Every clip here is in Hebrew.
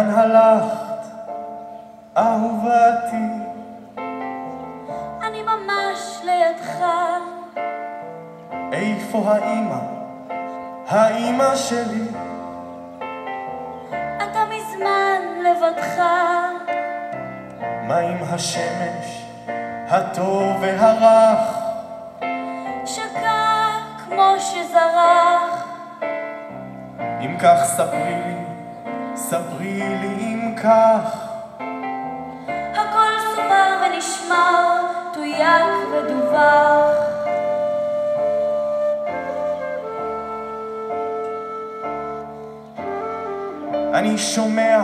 לאן הלכת, אהובתי? אני ממש לידך. איפה האמא, האמא שלי? אתה מזמן לבדך. מה עם השמש, הטוב והרך? שקע כמו שזרח. אם כך ספרי לי אם כך. הכל סופר ונשמר, תויק ודווח. אני שומע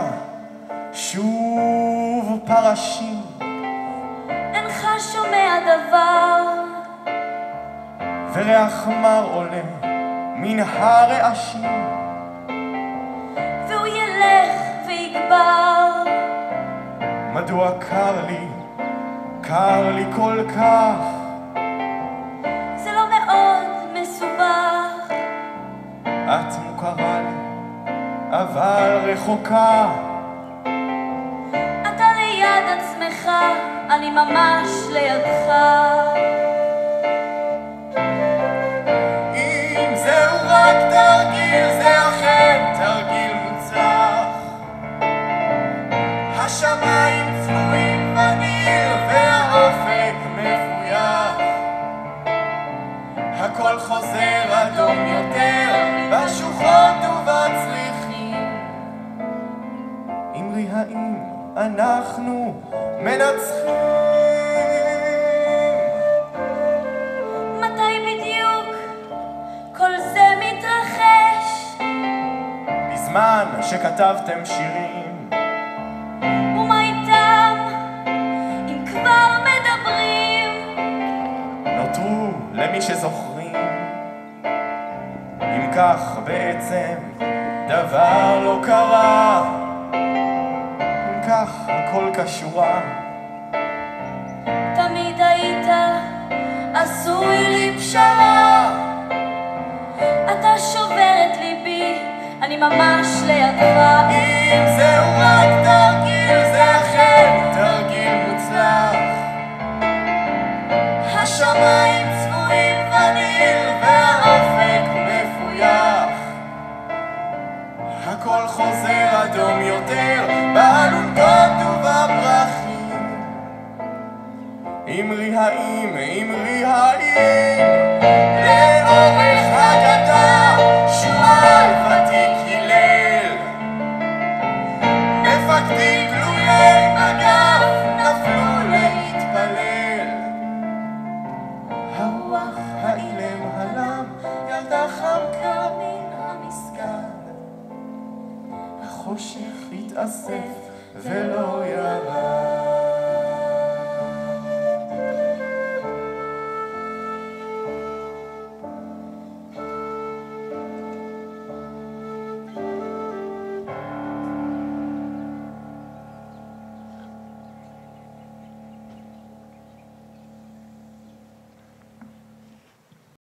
שוב פרשים. אינך שומע דבר. וריח מר עולה מן הרעשים. והוא ילך ויגבר. מדוע קר לי כל כך? זה לא מאוד מסובך. את מוכרה לי, אבל רחוקה. אתה ליד עצמך, אני ממש לידך. אם זהו רק תרגיל, זה אכן תרגיל מוצלח. השמיים צבועים בניל והאופק מפויח. הכל חוזר אדום יותר בשוחות ובצליחים. אמרי האם אנחנו מנצחים? מתי בדיוק כל זה מתרחש? בזמן שכתבתם שירים. ומה איתם אם כבר מדברים? נותרו למי שזוכרים. אם כך בעצם דבר לא קרה. אם כך הכל כשורה. תמיד היית עשוי לי פשרה. אתה שובר את ליבי, אני ממש לידך. אם זהו רק תרגיל, זה אכן תרגיל מוצלח. השמיים צבועים בניל והאופק מפויח. הכל חוזר אדום יותר באלונקות ובפרחים. אמרי האם לאורך הגדה שועל ותיק הלל. מפקדים גלויי מגף נפלו להתפלל. הרוח האילם הלם ילדה חמקה מן המסגד. החושך התאסף ולא